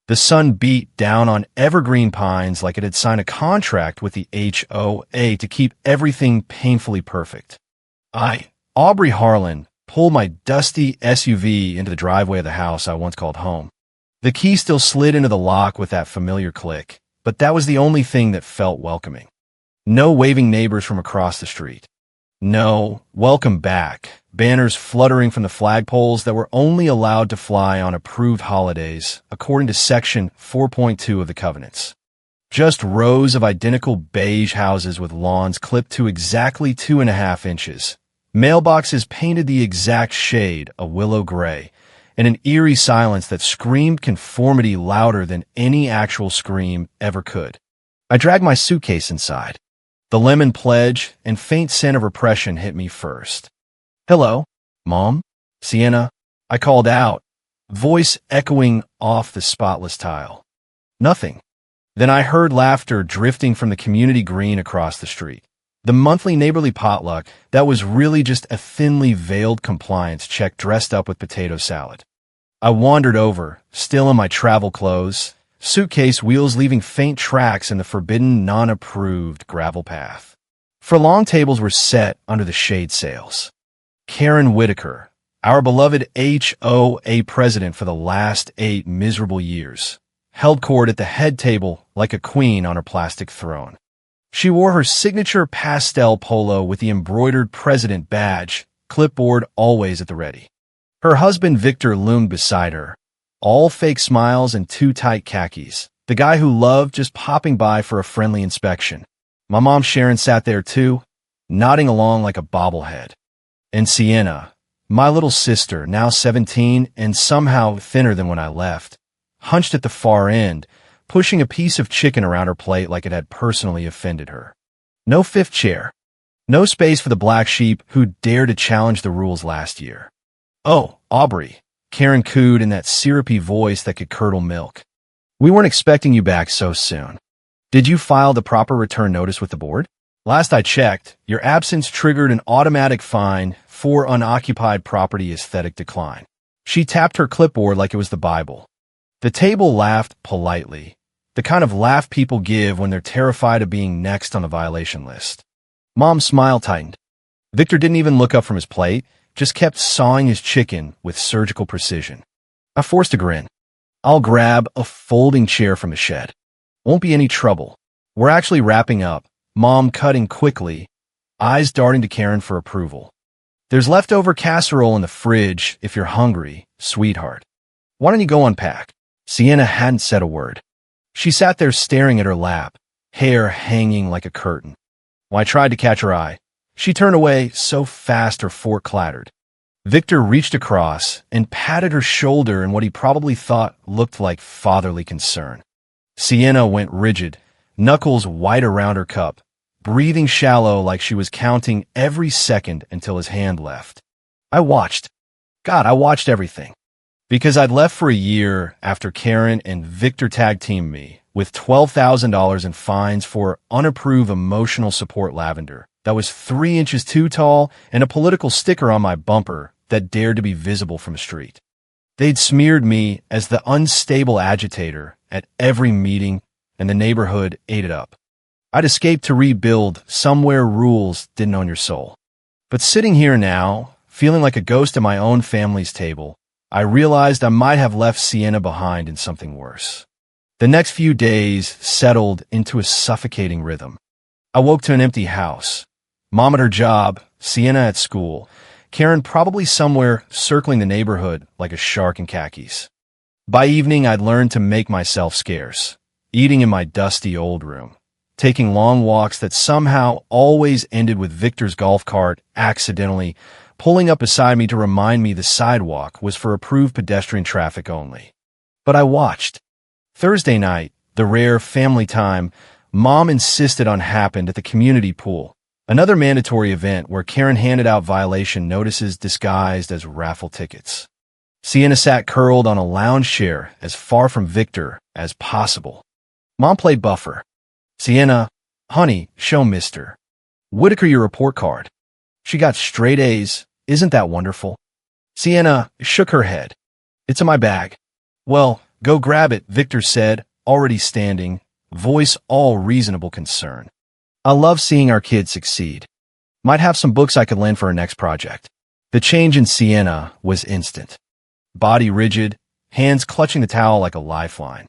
The sun beat down on Evergreen Pines like it had signed a contract with the HOA to keep everything painfully perfect. Aubrey Harlan, pulled my dusty SUV into the driveway of the house I once called home. The key still slid into the lock with that familiar click, but that was the only thing that felt welcoming. No waving neighbors from across the street. No, welcome back, banners fluttering from the flagpoles that were only allowed to fly on approved holidays, according to Section 4.2 of the Covenants. Just rows of identical beige houses with lawns clipped to exactly 2.5 inches. Mailboxes painted the exact shade of willow gray, and an eerie silence that screamed conformity louder than any actual scream ever could. I dragged my suitcase inside. The lemon pledge and faint scent of repression hit me first. "Hello, Mom? Sienna?" I called out, voice echoing off the spotless tile. Nothing. Then I heard laughter drifting from the community green across the street. The monthly neighborly potluck that was really just a thinly veiled compliance check dressed up with potato salad. I wandered over, still in my travel clothes, suitcase wheels leaving faint tracks in the forbidden, non-approved gravel path. For long tables were set under the shade sails. Karen Whitaker, our beloved HOA president for the last 8 miserable years, held court at the head table like a queen on her plastic throne. She wore her signature pastel polo with the embroidered president badge, clipboard always at the ready. Her husband Victor loomed beside her, all fake smiles and too tight khakis, the guy who loved just popping by for a friendly inspection. My mom Sharon sat there too, nodding along like a bobblehead. And Sienna, my little sister, now 17 and somehow thinner than when I left, hunched at the far end, pushing a piece of chicken around her plate like it had personally offended her. No fifth chair. No space for the black sheep who dared to challenge the rules last year. "Oh, Aubrey," Karen cooed in that syrupy voice that could curdle milk. "We weren't expecting you back so soon. Did you file the proper return notice with the board? Last I checked, your absence triggered an automatic fine for unoccupied property aesthetic decline." She tapped her clipboard like it was the Bible. The table laughed politely, the kind of laugh people give when they're terrified of being next on the violation list. Mom's smile tightened. Victor didn't even look up from his plate, just kept sawing his chicken with surgical precision. I forced a grin. "I'll grab a folding chair from the shed. Won't be any trouble. We're actually wrapping up," Mom cutting quickly, eyes darting to Karen for approval. "There's leftover casserole in the fridge if you're hungry, sweetheart. Why don't you go unpack?" Sienna hadn't said a word. She sat there staring at her lap, hair hanging like a curtain. When I tried to catch her eye, she turned away so fast her fork clattered. Victor reached across and patted her shoulder in what he probably thought looked like fatherly concern. Sienna went rigid, knuckles white around her cup, breathing shallow like she was counting every second until his hand left. I watched. God, I watched everything. Because I'd left for a year after Karen and Victor tag-teamed me with $12,000 in fines for unapproved emotional support lavender that was 3 inches too tall and a political sticker on my bumper that dared to be visible from the street. They'd smeared me as the unstable agitator at every meeting, and the neighborhood ate it up. I'd escaped to rebuild somewhere rules didn't own your soul. But sitting here now, feeling like a ghost at my own family's table, I realized I might have left Sienna behind in something worse. The next few days settled into a suffocating rhythm. I woke to an empty house. Mom at her job, Sienna at school, Karen probably somewhere circling the neighborhood like a shark in khakis. By evening, I'd learned to make myself scarce, eating in my dusty old room, taking long walks that somehow always ended with Victor's golf cart accidentally pulling up beside me to remind me the sidewalk was for approved pedestrian traffic only. But I watched. Thursday night, the rare family time Mom insisted on happened at the community pool, another mandatory event where Karen handed out violation notices disguised as raffle tickets. Sienna sat curled on a lounge chair as far from Victor as possible. Mom played buffer. "Sienna, honey, show Mr. Whitaker your report card. She got straight A's. Isn't that wonderful?" Sienna shook her head. "It's in my bag." "Well, Go grab it, Victor said, already standing, voice all reasonable concern. I love seeing our kids succeed. Might have some books I could lend for our next project. The change in Sienna was instant. Body rigid, hands clutching the towel like a lifeline.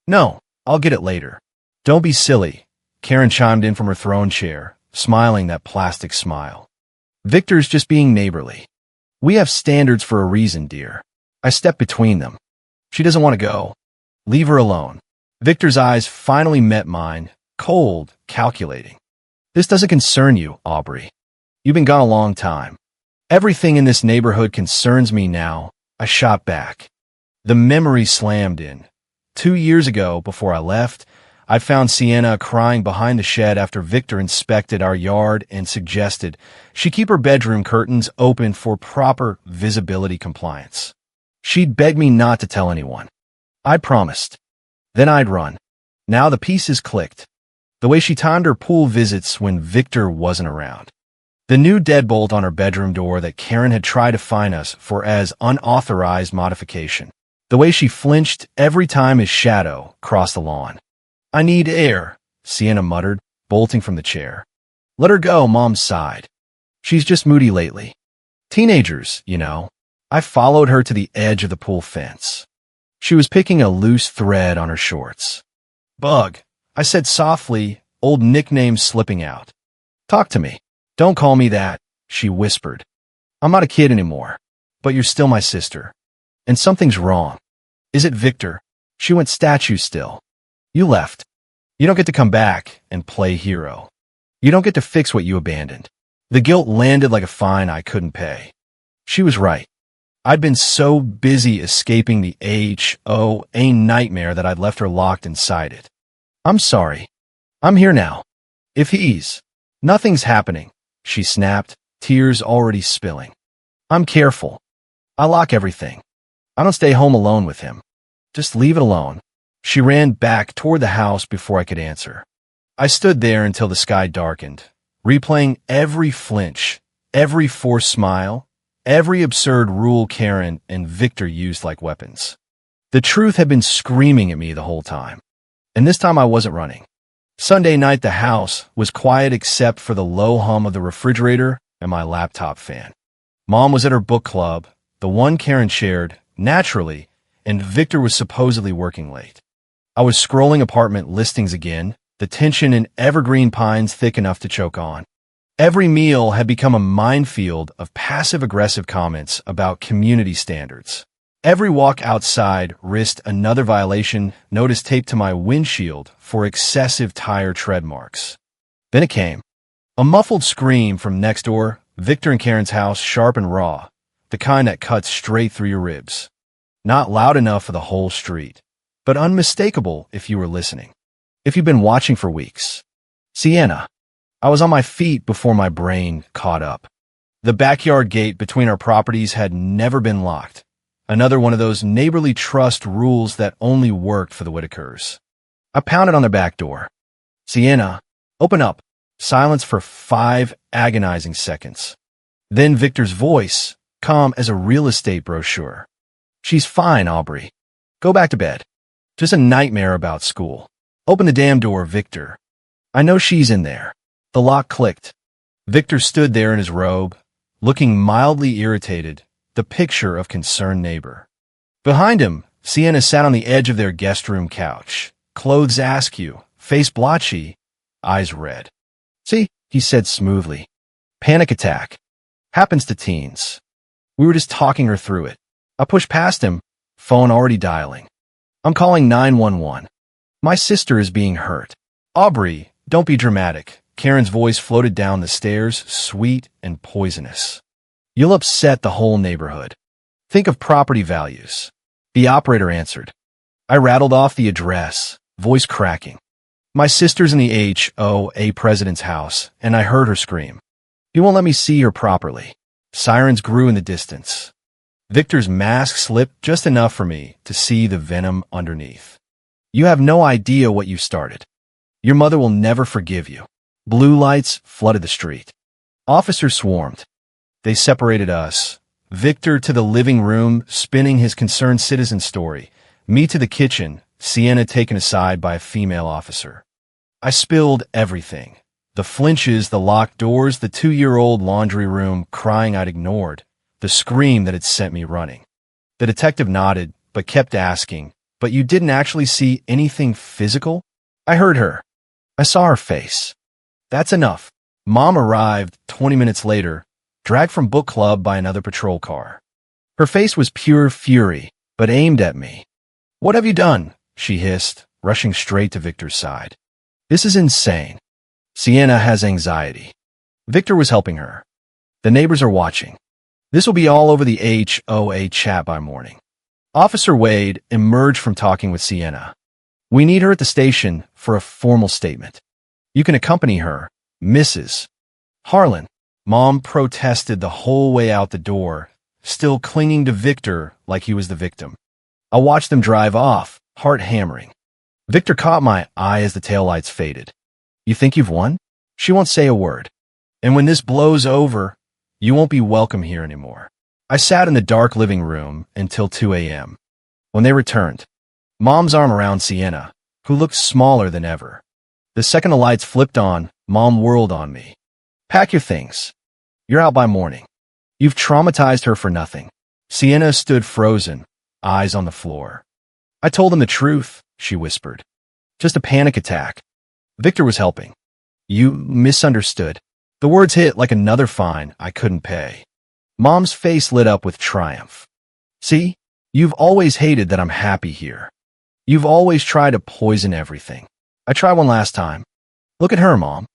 No, I'll get it later. Don't be silly, Karen chimed in from her throne chair, smiling that plastic smile. Victor's just being neighborly. We have standards for a reason, dear. I stepped between them. She doesn't want to go. Leave her alone. Victor's eyes finally met mine, cold, calculating. This doesn't concern you, Aubrey. You've been gone a long time. Everything in this neighborhood concerns me now, I shot back. The memory slammed in. 2 years ago, before I left, I found Sienna crying behind the shed after Victor inspected our yard and suggested she keep her bedroom curtains open for proper visibility compliance. She'd begged me not to tell anyone. I promised. Then I'd run. Now the pieces clicked. The way she timed her pool visits when Victor wasn't around. The new deadbolt on her bedroom door that Karen had tried to fine us for as unauthorized modification. The way she flinched every time his shadow crossed the lawn. I need air, Sienna muttered, bolting from the chair. Let her go, Mom sighed. She's just moody lately. Teenagers, you know. I followed her to the edge of the pool fence. She was picking a loose thread on her shorts. Bug, I said softly, old nickname slipping out. Talk to me. Don't call me that, she whispered. I'm not a kid anymore, but you're still my sister. And something's wrong. Is it Victor? She went statue still. You left. You don't get to come back and play hero. You don't get to fix what you abandoned. The guilt landed like a fine I couldn't pay. She was right. I'd been so busy escaping the HOA nightmare that I'd left her locked inside it. I'm sorry. I'm here now. If he's... Nothing's happening, she snapped, tears already spilling. I'm careful. I lock everything. I don't stay home alone with him. Just leave it alone. She ran back toward the house before I could answer. I stood there until the sky darkened, replaying every flinch, every forced smile, every absurd rule Karen and Victor used like weapons. The truth had been screaming at me the whole time. And this time I wasn't running. Sunday night the house was quiet except for the low hum of the refrigerator and my laptop fan. Mom was at her book club, the one Karen shared, naturally, and Victor was supposedly working late. I was scrolling apartment listings again, the tension in Evergreen Pines thick enough to choke on. Every meal had become a minefield of passive-aggressive comments about community standards. Every walk outside risked another violation, notice taped to my windshield for excessive tire tread marks. Then it came. A muffled scream from next door, Victor and Karen's house, sharp and raw, the kind that cuts straight through your ribs. Not loud enough for the whole street, but unmistakable if you were listening. If you've been watching for weeks. Sienna. I was on my feet before my brain caught up. The backyard gate between our properties had never been locked. Another one of those neighborly trust rules that only worked for the Whitakers. I pounded on their back door. Sienna, open up. Silence for 5 agonizing seconds. Then Victor's voice, calm as a real estate brochure. She's fine, Aubrey. Go back to bed. Just a nightmare about school. Open the damn door, Victor. I know she's in there. The lock clicked. Victor stood there in his robe, looking mildly irritated, the picture of concerned neighbor. Behind him, Sienna sat on the edge of their guest room couch, clothes askew, face blotchy, eyes red. See, he said smoothly. Panic attack. Happens to teens. We were just talking her through it. I pushed past him, phone already dialing. I'm calling 911. My sister is being hurt. Aubrey, don't be dramatic. Karen's voice floated down the stairs, sweet and poisonous. You'll upset the whole neighborhood. Think of property values. The operator answered. I rattled off the address, voice cracking. My sister's in the HOA president's house, and I heard her scream. He won't let me see her properly. Sirens grew in the distance. Victor's mask slipped just enough for me to see the venom underneath. You have no idea what you started. Your mother will never forgive you. Blue lights flooded the street. Officers swarmed. They separated us. Victor to the living room, spinning his concerned citizen story. Me to the kitchen, Sienna taken aside by a female officer. I spilled everything. The flinches, the locked doors, the 2-year-old laundry room crying I'd ignored, the scream that had sent me running. The detective nodded, but kept asking, "But you didn't actually see anything physical?" I heard her. I saw her face. That's enough. Mom arrived 20 minutes later, dragged from book club by another patrol car. Her face was pure fury, but aimed at me. "What have you done?" she hissed, rushing straight to Victor's side. "This is insane. Sienna has anxiety." Victor was helping her. "The neighbors are watching. This will be all over the HOA chat by morning." Officer Wade emerged from talking with Sienna. "We need her at the station for a formal statement. You can accompany her, Mrs. Harlan." Mom protested the whole way out the door, still clinging to Victor like he was the victim. I watched them drive off, heart hammering. Victor caught my eye as the taillights faded. "You think you've won? She won't say a word. And when this blows over, you won't be welcome here anymore." I sat in the dark living room until 2 a.m. When they returned, Mom's arm around Sienna, who looked smaller than ever. The second the lights flipped on, Mom whirled on me. "Pack your things. You're out by morning." "You've traumatized her for nothing." Sienna stood frozen, eyes on the floor. "I told them the truth," she whispered. "Just a panic attack." Victor was helping. "You misunderstood." The words hit like another fine I couldn't pay. Mom's face lit up with triumph. "See, you've always hated that I'm happy here. You've always tried to poison everything. I tried one last time. Look at her, Mom.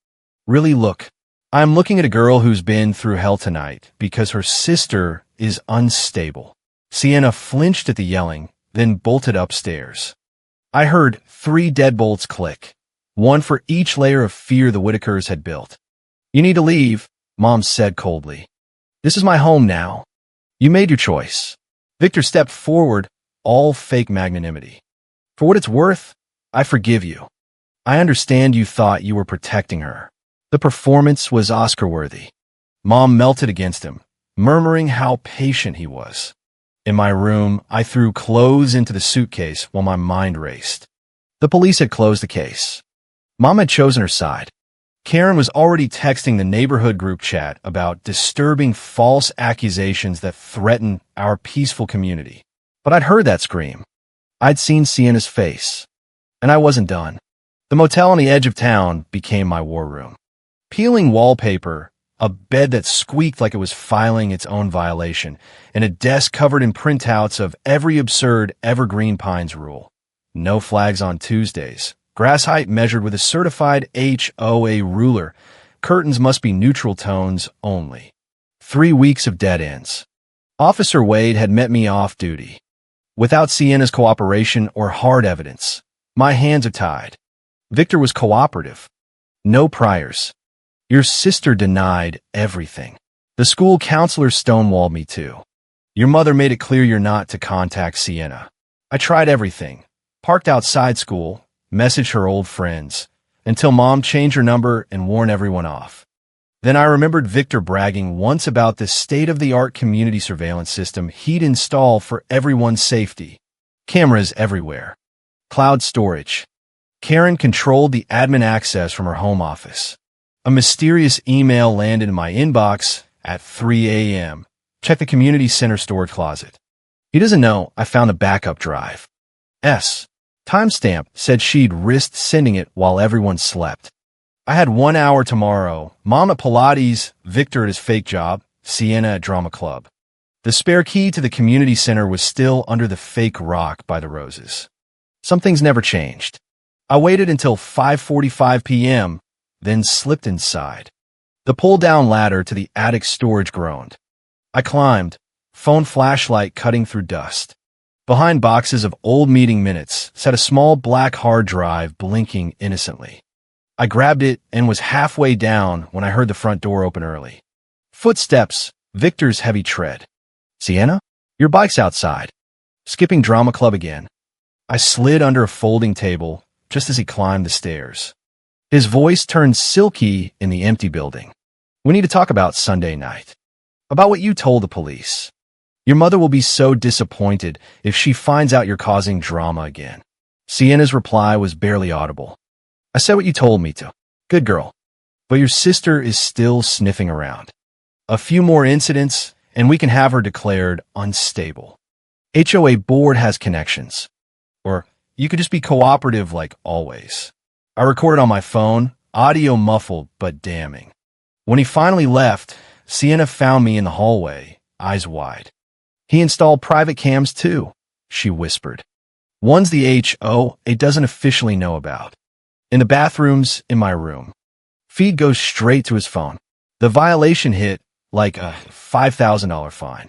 Really look. I'm looking at a girl who's been through hell tonight because her sister is unstable." Sienna flinched at the yelling, then bolted upstairs. I heard 3 deadbolts click, one for each layer of fear the Whitakers had built. "You need to leave," Mom said coldly. "This is my home now. You made your choice." Victor stepped forward, all fake magnanimity. "For what it's worth, I forgive you. I understand you thought you were protecting her." The performance was Oscar-worthy. Mom melted against him, murmuring how patient he was. In my room, I threw clothes into the suitcase while my mind raced. The police had closed the case. Mom had chosen her side. Karen was already texting the neighborhood group chat about disturbing false accusations that threaten our peaceful community. But I'd heard that scream. I'd seen Sienna's face. And I wasn't done. The motel on the edge of town became my war room. Peeling wallpaper, a bed that squeaked like it was filing its own violation, and a desk covered in printouts of every absurd Evergreen Pines rule. No flags on Tuesdays. Grass height measured with a certified HOA ruler. Curtains must be neutral tones only. 3 weeks of dead ends. Officer Wade had met me off duty. Without Sienna's cooperation or hard evidence, my hands are tied. Victor was cooperative. No priors. Your sister denied everything. The school counselor stonewalled me too. Your mother made it clear you're not to contact Sienna. I tried everything. Parked outside school, messaged her old friends, until Mom changed her number and warned everyone off. Then I remembered Victor bragging once about the state-of-the-art community surveillance system he'd install for everyone's safety. Cameras everywhere. Cloud storage. Karen controlled the admin access from her home office. A mysterious email landed in my inbox at 3 a.m. Check the community center storage closet. He doesn't know I found a backup drive. Timestamp said she'd risked sending it while everyone slept. I had 1 hour tomorrow. Mom at Pilates, Victor at his fake job, Sienna at drama club. The spare key to the community center was still under the fake rock by the roses. Some things never changed. I waited until 5:45 p.m., then slipped inside. The pull-down ladder to the attic storage groaned. I climbed, phone flashlight cutting through dust. Behind boxes of old meeting minutes sat a small black hard drive blinking innocently. I grabbed it and was halfway down when I heard the front door open early. Footsteps, Victor's heavy tread. "Sienna, your bike's outside." Skipping drama club again. I slid under a folding table just as he climbed the stairs. His voice turned silky in the empty building. "We need to talk about Sunday night. About what you told the police. Your mother will be so disappointed if she finds out you're causing drama again. Sienna's reply was barely audible. I said what you told me to. Good girl. But your sister is still sniffing around. A few more incidents, and we can have her declared unstable. HOA board has connections. Or you could just be cooperative like always. I recorded on my phone, audio muffled but damning. When he finally left, Sienna found me in the hallway, eyes wide. He installed private cams too, she whispered. One's the HOA doesn't officially know about. In the bathrooms in my room. Feed goes straight to his phone. The violation hit like a $5,000 fine.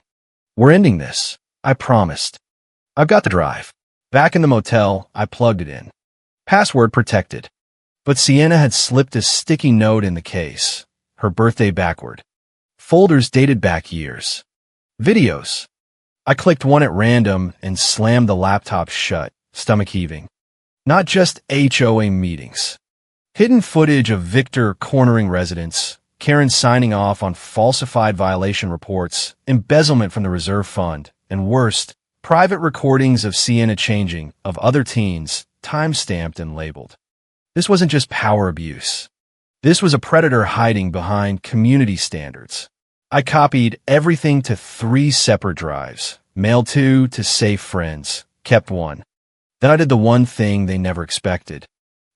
We're ending this, I promised. I've got the drive. Back in the motel, I plugged it in. Password protected. But Sienna had slipped a sticky note in the case, her birthday backward. Folders dated back years. Videos. I clicked one at random and slammed the laptop shut, stomach heaving. Not just HOA meetings. Hidden footage of Victor cornering residents, Karen signing off on falsified violation reports, embezzlement from the reserve fund, and worst, private recordings of Sienna changing of other teens, time-stamped and labeled. This wasn't just power abuse. This was a predator hiding behind community standards. I copied everything to 3 separate drives, mailed 2 to safe friends, kept 1. Then I did the one thing they never expected.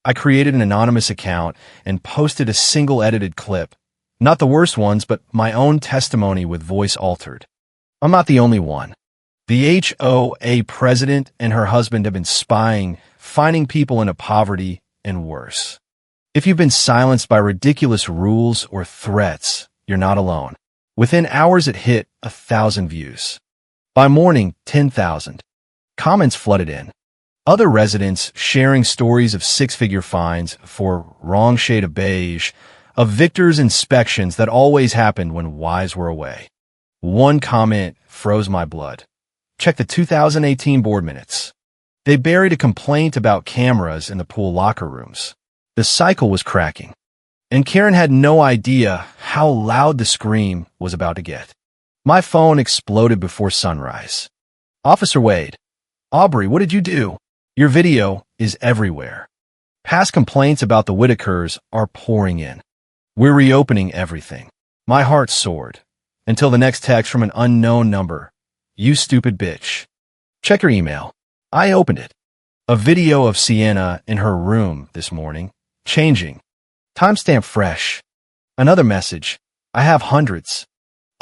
I created an anonymous account and posted a single edited clip. Not the worst ones, but my own testimony with voice altered. I'm not the only one. The HOA president and her husband have been spying, finding people into poverty, and worse. If you've been silenced by ridiculous rules or threats, you're not alone. Within hours it hit 1,000 views. By morning, 10,000. Comments flooded in. Other residents sharing stories of 6-figure fines for wrong shade of beige, of Victor's inspections that always happened when wives were away. One comment froze my blood. Check the 2018 board minutes. They buried a complaint about cameras in the pool locker rooms. The cycle was cracking, and Karen had no idea how loud the scream was about to get. My phone exploded before sunrise. Officer Wade. Aubrey, what did you do? Your video is everywhere. Past complaints about the Whitakers are pouring in. We're reopening everything. My heart soared. Until the next text from an unknown number. You stupid bitch. Check your email. I opened it. A video of Sienna in her room this morning. Changing. Timestamp fresh. Another message. I have hundreds.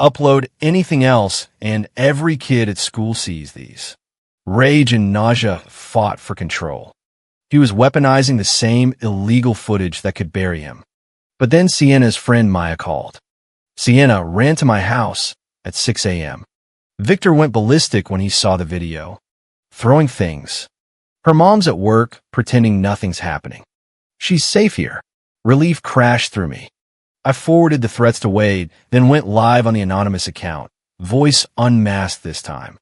Upload anything else and every kid at school sees these. Rage and nausea fought for control. He was weaponizing the same illegal footage that could bury him. But then Sienna's friend Maya called. Sienna ran to my house at 6 a.m. Victor went ballistic when he saw the video, throwing things. Her mom's at work, pretending nothing's happening. She's safe here. Relief crashed through me. I forwarded the threats to Wade, then went live on the anonymous account, voice unmasked this time.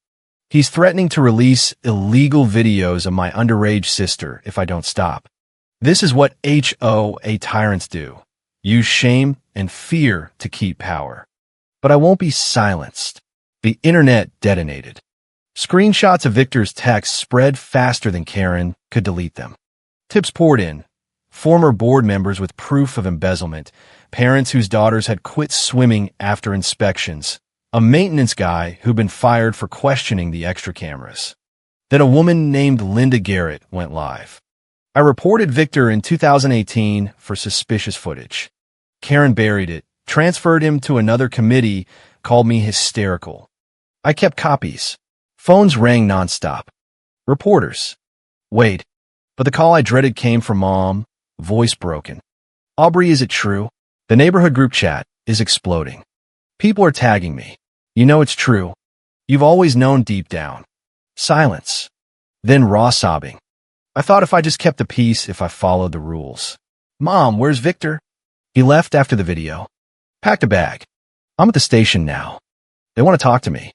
He's threatening to release illegal videos of my underage sister if I don't stop. This is what HOA tyrants do. Use shame and fear to keep power. But I won't be silenced. The internet detonated. Screenshots of Victor's texts spread faster than Karen could delete them. Tips poured in. Former board members with proof of embezzlement, parents whose daughters had quit swimming after inspections, a maintenance guy who'd been fired for questioning the extra cameras. Then a woman named Linda Garrett went live. I reported Victor in 2018 for suspicious footage. Karen buried it, transferred him to another committee, called me hysterical. I kept copies. Phones rang nonstop. Reporters. Wait, but the call I dreaded came from Mom, voice broken. Aubrey, is it true? The neighborhood group chat is exploding. People are tagging me. You know it's true. You've always known deep down. Silence. Then raw sobbing. I thought if I just kept the peace, if I followed the rules. Mom, where's Victor? He left after the video. Packed a bag. I'm at the station now. They want to talk to me.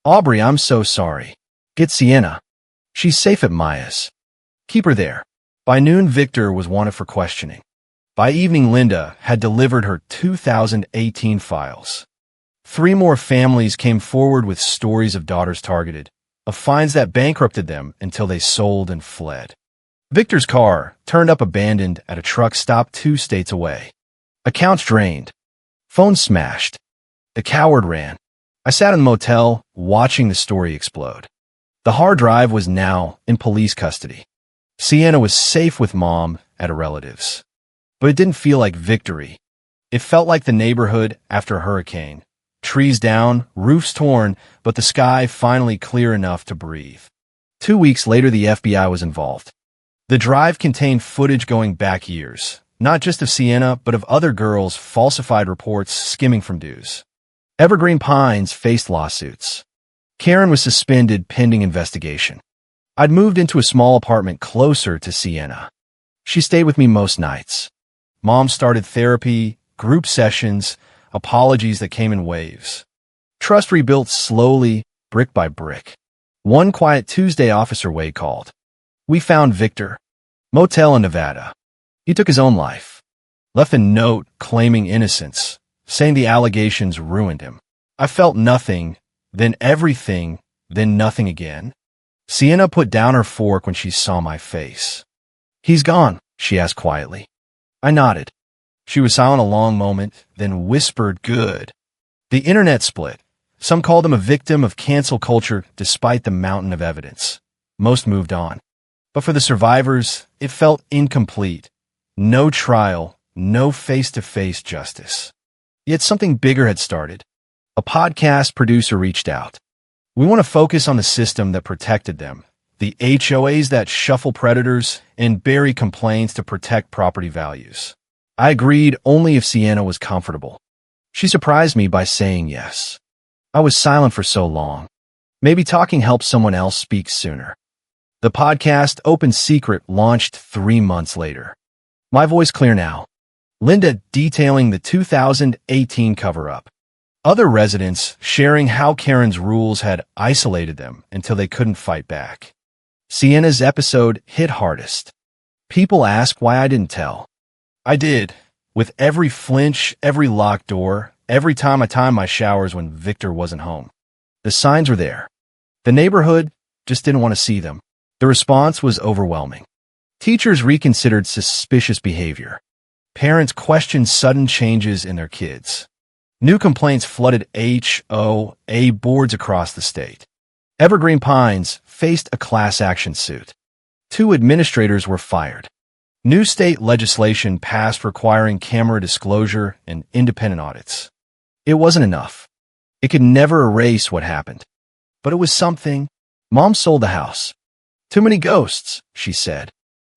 Aubrey, I'm so sorry. Get Sienna. She's safe at Maya's. Keep her there. By noon, Victor was wanted for questioning. By evening, Linda had delivered her 2018 files. 3 more families came forward with stories of daughters targeted, of fines that bankrupted them until they sold and fled. Victor's car turned up abandoned at a truck stop 2 states away. Accounts drained. Phone smashed. The coward ran. I sat in the motel, watching the story explode. The hard drive was now in police custody. Sienna was safe with Mom at a relative's. But it didn't feel like victory. It felt like the neighborhood after a hurricane. Trees down, roofs torn, but the sky finally clear enough to breathe. 2 weeks later, the FBI was involved. The drive contained footage going back years, not just of Sienna, but of other girls' falsified reports skimming from dues. Evergreen Pines faced lawsuits. Karen was suspended pending investigation. I'd moved into a small apartment closer to Sienna. She stayed with me most nights. Mom started therapy, group sessions, apologies that came in waves. Trust rebuilt slowly, brick by brick. One quiet Tuesday, Officer Wade called. We found Victor. Motel in Nevada. He took his own life. Left a note claiming innocence, saying the allegations ruined him. I felt nothing, then everything, then nothing again. Sienna put down her fork when she saw my face. He's gone, she asked quietly. I nodded. She was silent a long moment, then whispered, good. The internet split. Some called him a victim of cancel culture despite the mountain of evidence. Most moved on. But for the survivors, it felt incomplete. No trial, no face-to-face justice. Yet something bigger had started. A podcast producer reached out. We want to focus on the system that protected them, the HOAs that shuffle predators and bury complaints to protect property values. I agreed only if Sienna was comfortable. She surprised me by saying yes. I was silent for so long. Maybe talking helped someone else speak sooner. The podcast, Open Secret, launched 3 months later. My voice clear now. Linda detailing the 2018 cover-up. Other residents sharing how Karen's rules had isolated them until they couldn't fight back. Sienna's episode hit hardest. People asked why I didn't tell. I did. With every flinch, every locked door, every time I timed my showers when Victor wasn't home. The signs were there. The neighborhood just didn't want to see them. The response was overwhelming. Teachers reconsidered suspicious behavior. Parents questioned sudden changes in their kids. New complaints flooded HOA boards across the state. Evergreen Pines faced a class action suit. 2 administrators were fired. New state legislation passed requiring camera disclosure and independent audits. It wasn't enough. It could never erase what happened. But it was something. Mom sold the house. Too many ghosts, she said.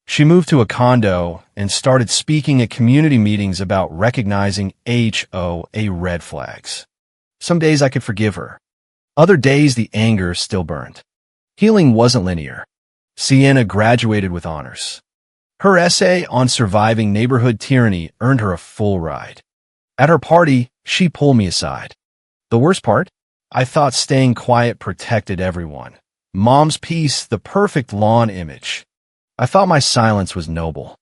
She moved to a condo and started speaking at community meetings about recognizing HOA red flags. Some days I could forgive her. Other days the anger still burned. Healing wasn't linear. Sienna graduated with honors. Her essay on surviving neighborhood tyranny earned her a full ride. At her party, she pulled me aside. The worst part? I thought staying quiet protected everyone. Mom's piece, the perfect lawn image. I thought my silence was noble.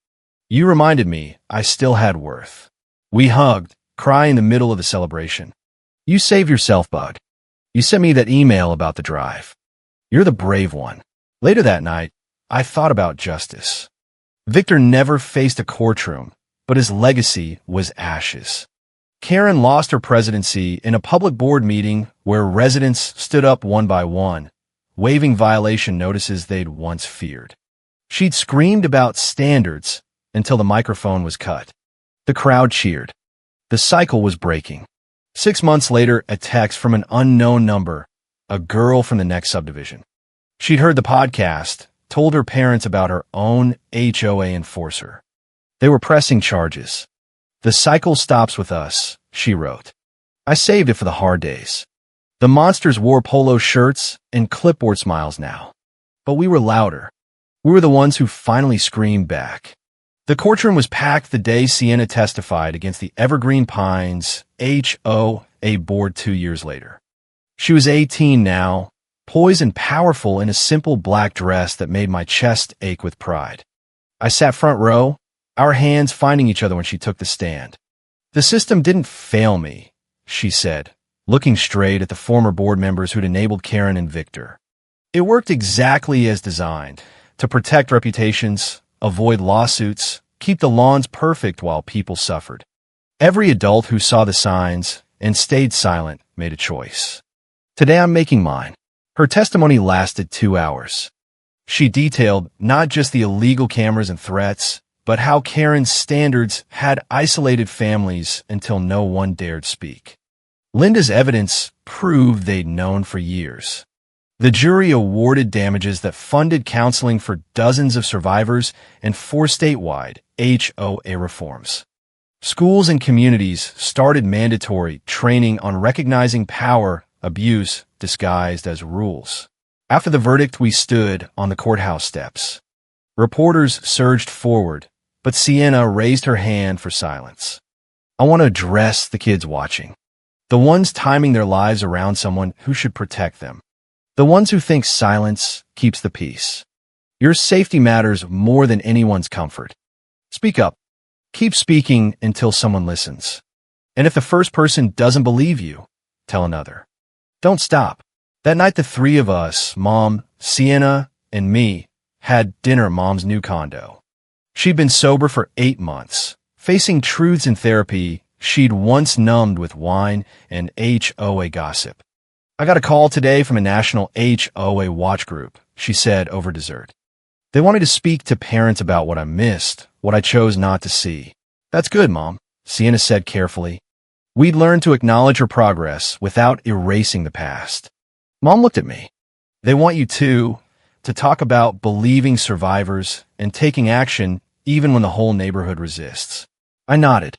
You reminded me I still had worth. We hugged, crying in the middle of the celebration. You saved yourself, bud. You sent me that email about the drive. You're the brave one. Later that night, I thought about justice. Victor never faced a courtroom, but his legacy was ashes. Karen lost her presidency in a public board meeting where residents stood up one by one, waving violation notices they'd once feared. She'd screamed about standards until the microphone was cut. The crowd cheered. The cycle was breaking. 6 months later, a text from an unknown number, a girl from the next subdivision. She'd heard the podcast, told her parents about her own HOA enforcer. They were pressing charges. The cycle stops with us, she wrote. I saved it for the hard days. The monsters wore polo shirts and clipboard smiles now. But we were louder. We were the ones who finally screamed back. The courtroom was packed the day Sienna testified against the Evergreen Pines HOA board 2 years later. She was 18 now, poised and powerful in a simple black dress that made my chest ache with pride. I sat front row, our hands finding each other when she took the stand. The system didn't fail me, she said. looking straight at the former board members who'd enabled Karen and Victor. It worked exactly as designed, to protect reputations, avoid lawsuits, keep the lawns perfect while people suffered. Every adult who saw the signs and stayed silent made a choice. Today I'm making mine. Her testimony lasted 2 hours. She detailed not just the illegal cameras and threats, but how Karen's standards had isolated families until no one dared speak. Linda's evidence proved they'd known for years. The jury awarded damages that funded counseling for dozens of survivors and 4 statewide HOA reforms. Schools and communities started mandatory training on recognizing power abuse disguised as rules. After the verdict, we stood on the courthouse steps. Reporters surged forward, but Sienna raised her hand for silence. I want to address the kids watching. The ones timing their lives around someone who should protect them. The ones who think silence keeps the peace. Your safety matters more than anyone's comfort. Speak up. Keep speaking until someone listens. And if the first person doesn't believe you, tell another. Don't stop. That night, the 3 of us, Mom, Sienna, and me, had dinner at Mom's new condo. She'd been sober for 8 months, facing truths in therapy she'd once numbed with wine and HOA gossip. I got a call today from a national HOA watch group, she said over dessert. They wanted to speak to parents about what I missed, what I chose not to see. That's good, Mom, Sienna said carefully. We'd learned to acknowledge her progress without erasing the past. Mom looked at me. They want you to talk about believing survivors and taking action even when the whole neighborhood resists. I nodded.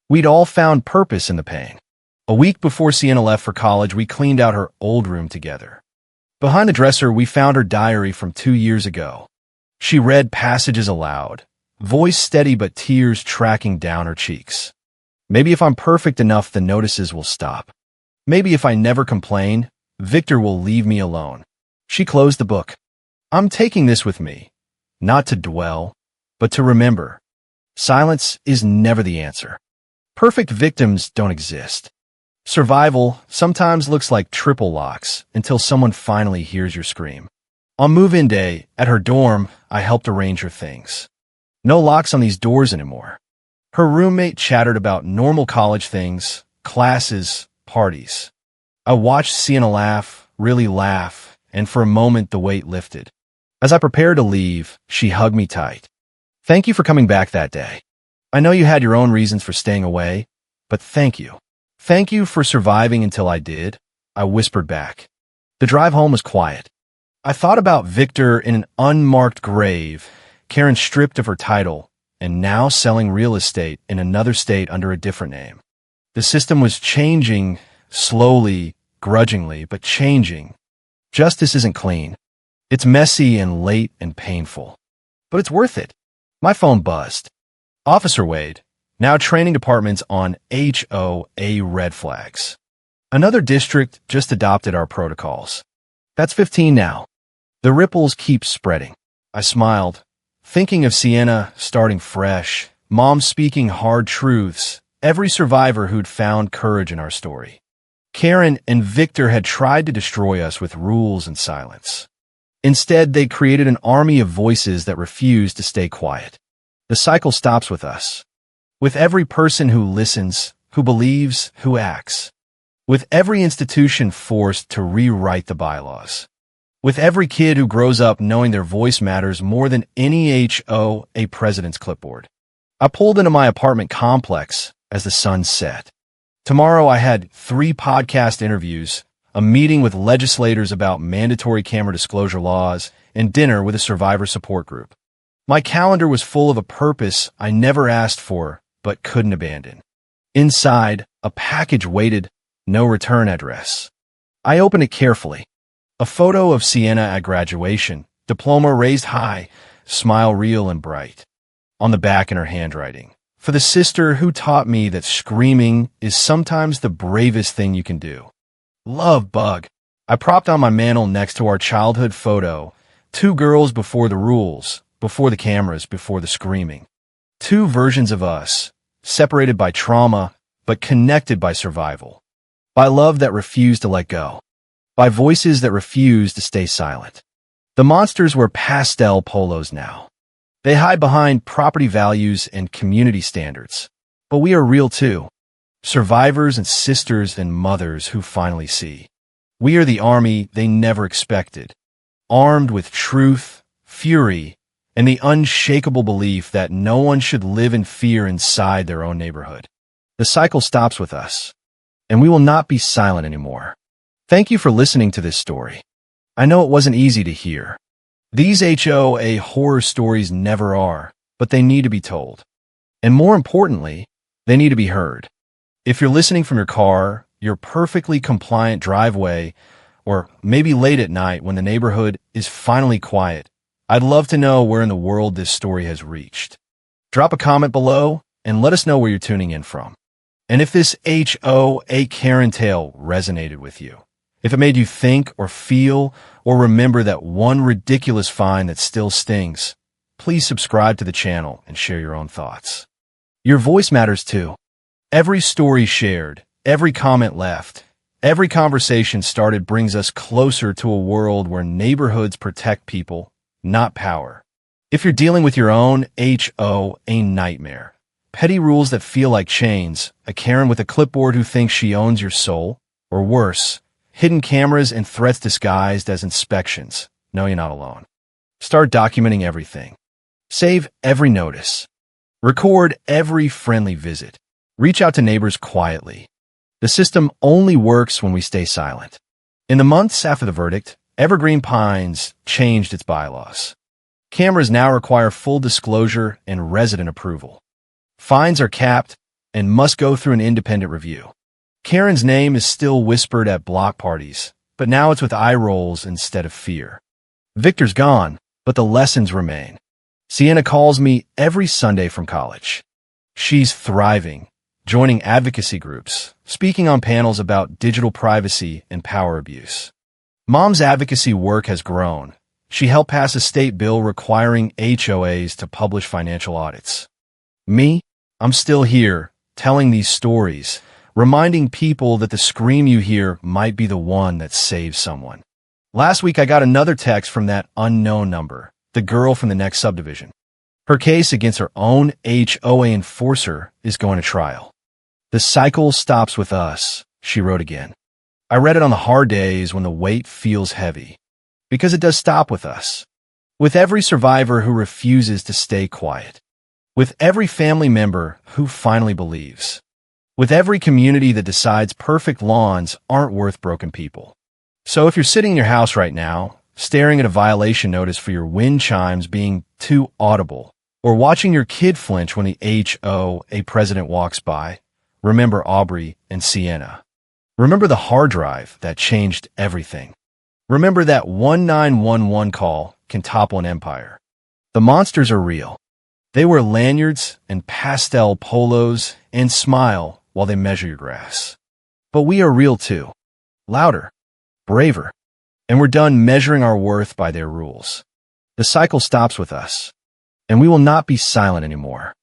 We'd all found purpose in the pain. A week before Sienna left for college, we cleaned out her old room together. Behind the dresser, we found her diary from 2 years ago. She read passages aloud, voice steady but tears tracking down her cheeks. Maybe if I'm perfect enough, the notices will stop. Maybe if I never complain, Victor will leave me alone. She closed the book. I'm taking this with me, not to dwell, but to remember. Silence is never the answer. Perfect victims don't exist. Survival sometimes looks like triple locks until someone finally hears your scream. On move-in day, at her dorm, I helped arrange her things. No locks on these doors anymore. Her roommate chattered about normal college things, classes, parties. I watched Sienna laugh, really laugh, and for a moment the weight lifted. As I prepared to leave, she hugged me tight. Thank you for coming back that day. I know you had your own reasons for staying away, but thank you. Thank you for surviving until I did, I whispered back. The drive home was quiet. I thought about Victor in an unmarked grave, Karen stripped of her title, and now selling real estate in another state under a different name. The system was changing, slowly, grudgingly, but changing. Justice isn't clean. It's messy and late and painful. But it's worth it. My phone buzzed. Officer Wade, now training departments on HOA red flags. Another district just adopted our protocols. That's 15 now. The ripples keep spreading. I smiled, thinking of Sienna starting fresh, Mom speaking hard truths, every survivor who'd found courage in our story. Karen and Victor had tried to destroy us with rules and silence. Instead, they created an army of voices that refused to stay quiet. The cycle stops with us. With every person who listens, who believes, who acts. With every institution forced to rewrite the bylaws. With every kid who grows up knowing their voice matters more than any HOA president's clipboard. I pulled into my apartment complex as the sun set. Tomorrow I had 3 podcast interviews, a meeting with legislators about mandatory camera disclosure laws, and dinner with a survivor support group. My calendar was full of a purpose I never asked for but couldn't abandon. Inside, a package waited, no return address. I opened it carefully. A photo of Sienna at graduation, diploma raised high, smile real and bright. On the back in her handwriting. For the sister who taught me that screaming is sometimes the bravest thing you can do. Love, Bug. I propped on my mantle next to our childhood photo. 2 girls before the rules, before the cameras, before the screaming. 2 versions of us, separated by trauma, but connected by survival. by love that refused to let go, by voices that refused to stay silent. The monsters were pastel polos now. They hide behind property values and community standards. But we are real too. Survivors and sisters and mothers who finally see. We are the army they never expected, armed with truth, fury, and the unshakable belief that no one should live in fear inside their own neighborhood. The cycle stops with us, and we will not be silent anymore. Thank you for listening to this story. I know it wasn't easy to hear. These HOA horror stories never are, but they need to be told. And more importantly, they need to be heard. If you're listening from your car, your perfectly compliant driveway, or maybe late at night when the neighborhood is finally quiet, I'd love to know where in the world this story has reached. Drop a comment below and let us know where you're tuning in from. And if this HOA Karen tale resonated with you, if it made you think or feel or remember that one ridiculous fine that still stings, please subscribe to the channel and share your own thoughts. Your voice matters too. Every story shared, every comment left, every conversation started brings us closer to a world where neighborhoods protect people, not power. If you're dealing with your own HOA nightmare, petty rules that feel like chains, a Karen with a clipboard who thinks she owns your soul, or worse, hidden cameras and threats disguised as inspections, no, you're not alone. Start documenting everything. Save every notice. Record every friendly visit. Reach out to neighbors quietly. The system only works when we stay silent. In the months after the verdict, Evergreen Pines changed its bylaws. Cameras now require full disclosure and resident approval. Fines are capped and must go through an independent review. Karen's name is still whispered at block parties, but now it's with eye rolls instead of fear. Victor's gone, but the lessons remain. Sienna calls me every Sunday from college. She's thriving, joining advocacy groups, speaking on panels about digital privacy and power abuse. Mom's advocacy work has grown. She helped pass a state bill requiring HOAs to publish financial audits. Me, I'm still here, telling these stories, reminding people that the scream you hear might be the one that saves someone. Last week, I got another text from that unknown number, the girl from the next subdivision. Her case against her own HOA enforcer is going to trial. The cycle stops with us, she wrote again. I read it on the hard days when the weight feels heavy, because it does stop with us. With every survivor who refuses to stay quiet. With every family member who finally believes. With every community that decides perfect lawns aren't worth broken people. So if you're sitting in your house right now, staring at a violation notice for your wind chimes being too audible, or watching your kid flinch when the HOA president walks by, remember Aubrey and Sienna. Remember the hard drive that changed everything. Remember that 1911 call can topple an empire. The monsters are real. They wear lanyards and pastel polos and smile while they measure your grass. But we are real too. Louder, braver, and we're done measuring our worth by their rules. The cycle stops with us, and we will not be silent anymore.